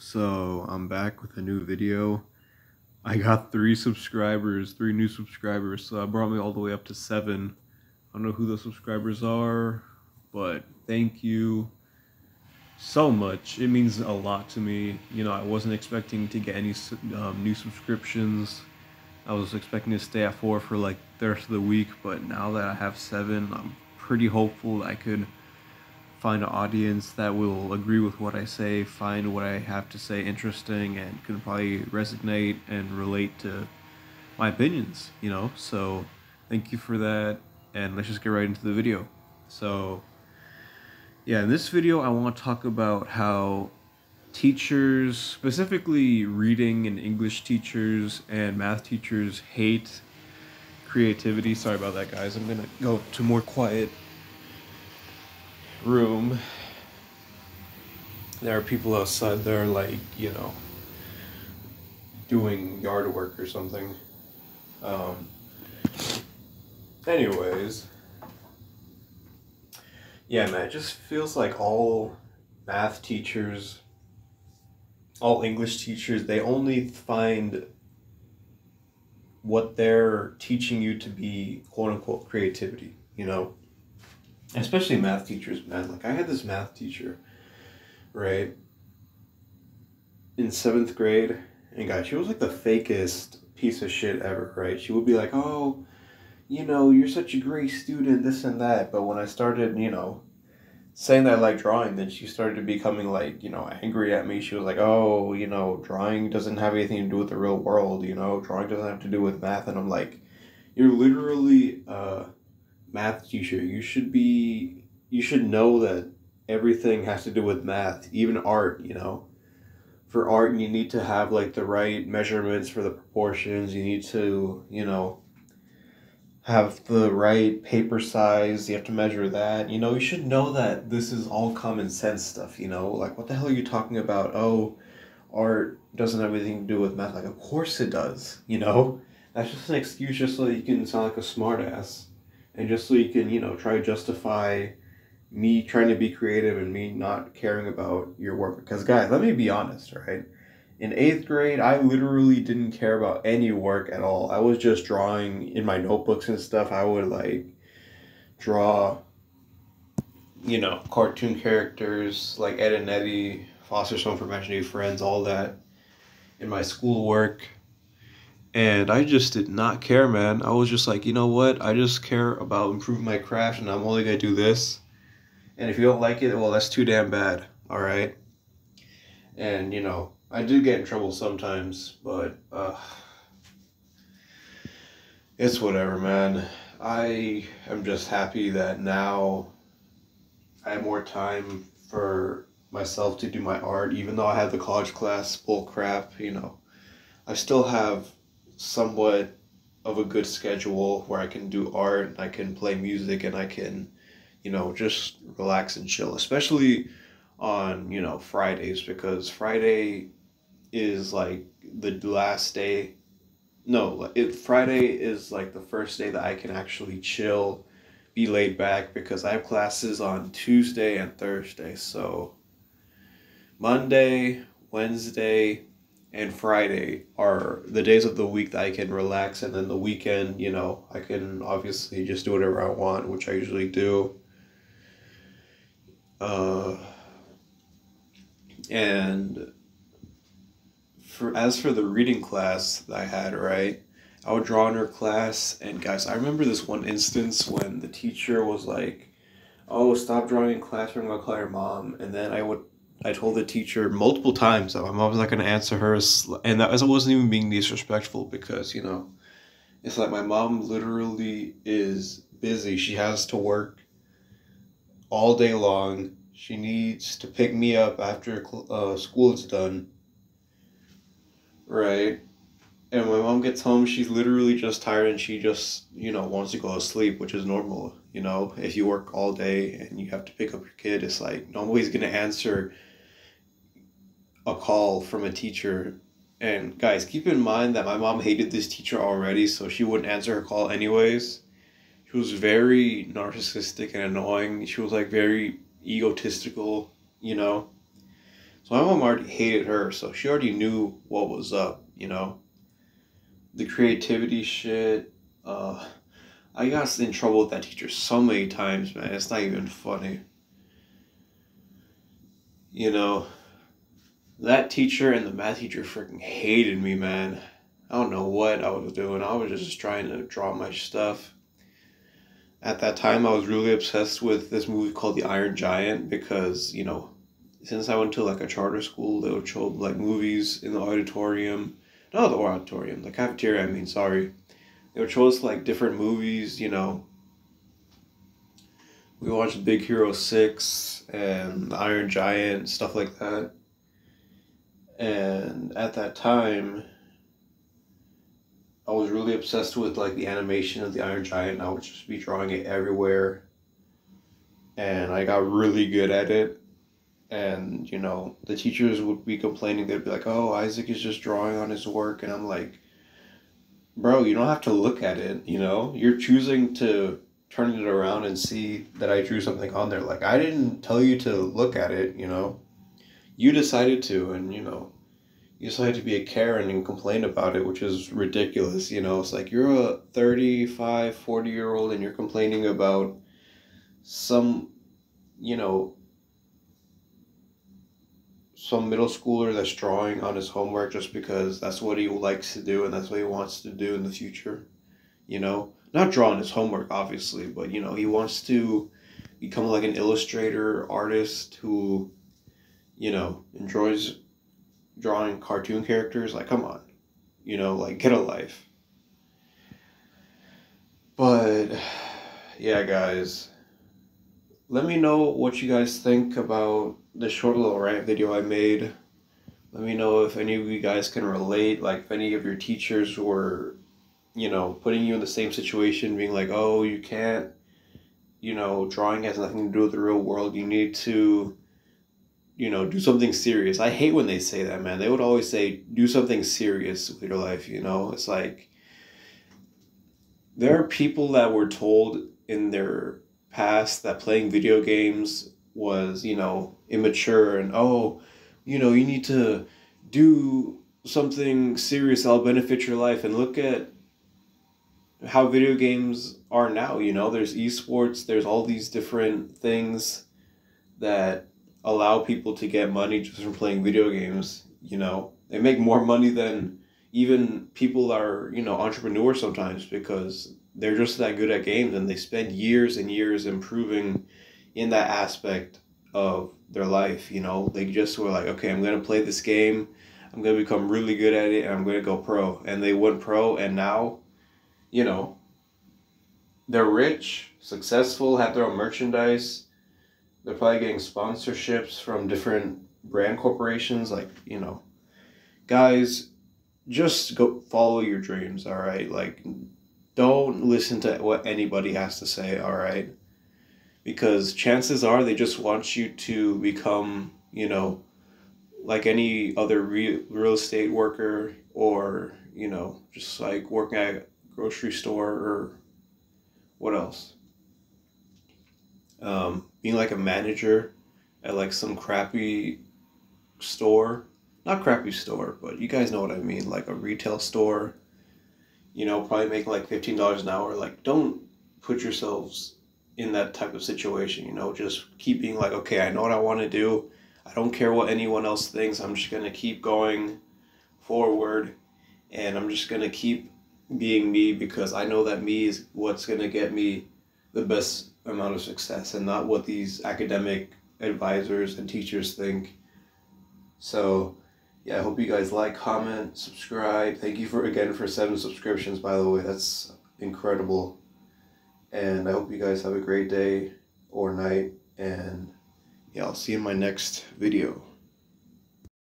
So I'm back with a new video. I got three new subscribers, so that brought me all the way up to 7. I don't know who the subscribers are, but thank you so much. It means a lot to me. I wasn't expecting to get any new subscriptions. I was expecting to stay at 4 for like the rest of the week, but now that I have 7, I'm pretty hopeful that I could find an audience that will agree with what I say, find what I have to say interesting, and can probably resonate and relate to my opinions. So thank you for that, and let's just get right into the video. So yeah, in this video I want to talk about how teachers, specifically reading and English teachers and math teachers, hate creativity. Sorry about that, guys. I'm gonna go to a more quiet room. There are people outside there, like, doing yard work or something. Anyways, yeah, man, it just feels like all math teachers, all English teachers, they only find what they're teaching you to be quote unquote creativity. Especially math teachers, man. Like, I had this math teacher, right, in 7th grade, and guys, she was like the fakest piece of shit ever, right? She would be like, oh, you're such a great student, this and that. But when I started, saying that I like drawing, then she started becoming like, angry at me. She was like, oh, drawing doesn't have anything to do with the real world, drawing doesn't have to do with math. And I'm like, you're literally a math teacher. You should know that everything has to do with math, even art. For art, you need to have like the right measurements for the proportions. You need to, have the right paper size. You have to measure that. You should know that this is all common sense stuff. Like, what the hell are you talking about? Oh, art doesn't have anything to do with math. Like, of course it does. That's just an excuse just so that you can sound like a smartass, and just so you can, try to justify me trying to be creative and me not caring about your work. Because, guys, let me be honest, right? In 8th grade, I literally didn't care about any work at all. I was just drawing in my notebooks and stuff. I would, like, draw, cartoon characters like Ed and Eddie, Foster's Home for Imaginary Friends, all that in my schoolwork. And I just did not care, man. I was just like, you know what? I just care about improving my craft, and I'm only going to do this. And if you don't like it, well, that's too damn bad, all right? And, I do get in trouble sometimes, but it's whatever, man. I am just happy that now I have more time for myself to do my art. Even though I have the college class bull crap, I still have somewhat of a good schedule where I can do art, I can play music, and I can, just relax and chill, especially on, Fridays, because Friday is like the last day. No, Friday is like the first day that I can actually chill, be laid back, because I have classes on Tuesday and Thursday. So Monday, Wednesday, and Friday are the days of the week that I can relax, and then the weekend, I can obviously just do whatever I want, which I usually do. And as for the reading class that I had, right, I would draw in her class, and guys, I remember this one instance when the teacher was like, oh, stop drawing in class, or I'm gonna call your mom. And then I told the teacher multiple times that my mom was not gonna answer her, and that wasn't even being disrespectful, because, it's like my mom literally is busy. She has to work all day long. She needs to pick me up after school is done, right? And when my mom gets home, she's literally just tired, and she just, wants to go to sleep, which is normal. If you work all day and you have to pick up your kid, it's like nobody's going to answer a call from a teacher. And guys, keep in mind that my mom hated this teacher already, so she wouldn't answer her call anyways. She was very narcissistic and annoying. She was like very egotistical. So So my mom already hated her, so she already knew what was up, The creativity shit. I got in trouble with that teacher so many times, man. It's not even funny. That teacher and the math teacher freaking hated me, man. I don't know what I was doing. I was just trying to draw my stuff. At that time, I was really obsessed with this movie called The Iron Giant because, since I went to like a charter school, they would show like movies in the auditorium. Not the auditorium, the cafeteria, I mean, sorry. They would show us like different movies, We watched Big Hero 6 and The Iron Giant, stuff like that. And at that time, I was really obsessed with like the animation of the Iron Giant. I would just be drawing it everywhere. And I got really good at it. And, the teachers would be complaining. They'd be like, oh, Isaac is just drawing on his work. And I'm like, bro, you don't have to look at it, You're choosing to turn it around and see that I drew something on there. Like, I didn't tell you to look at it, You decided to, and, you decided to be a Karen and complain about it, which is ridiculous, It's like you're a 35, 40-year-old and you're complaining about some, some middle schooler that's drawing on his homework just because that's what he likes to do and that's what he wants to do in the future, Not draw on his homework, obviously, but, he wants to become like an illustrator, artist who, enjoys drawing cartoon characters. Like, come on, like, get a life. But yeah, guys, let me know what you guys think about this short little rant video I made. Let me know if any of you guys can relate, like if any of your teachers were, putting you in the same situation, being like, oh, you can't, drawing has nothing to do with the real world, you need to do something serious. I hate when they say that, man. They would always say, do something serious with your life, It's like, there are people that were told in their past that playing video games was, immature and, oh, you need to do something serious that'll benefit your life. And look at how video games are now, There's esports, there's all these different things that allow people to get money just from playing video games. They make more money than even people that are, entrepreneurs sometimes because they're just that good at games and they spend years and years improving in that aspect of their life. They just were like, okay, I'm going to play this game, I'm going to become really good at it, and I'm going to go pro. And they went pro, and now, they're rich, successful, have their own merchandise. They're probably getting sponsorships from different brand corporations. Like, guys, just go follow your dreams, all right? Like, don't listen to what anybody has to say, all right? Because chances are they just want you to become, like any other real estate worker or, just like working at a grocery store or what else? Being like a manager at like some crappy store. Not crappy store, but you guys know what I mean. Like a retail store, probably making like $15 an hour. Like, don't put yourselves in that type of situation, just keep being like, okay, I know what I want to do. I don't care what anyone else thinks. I'm just going to keep going forward and I'm just going to keep being me because I know that me is what's going to get me the best amount of success and not what these academic advisors and teachers think. So yeah, I hope you guys like, comment, subscribe. Thank you for 7 subscriptions, by the way. That's incredible. And I hope you guys have a great day or night. And yeah, I'll see you in my next video.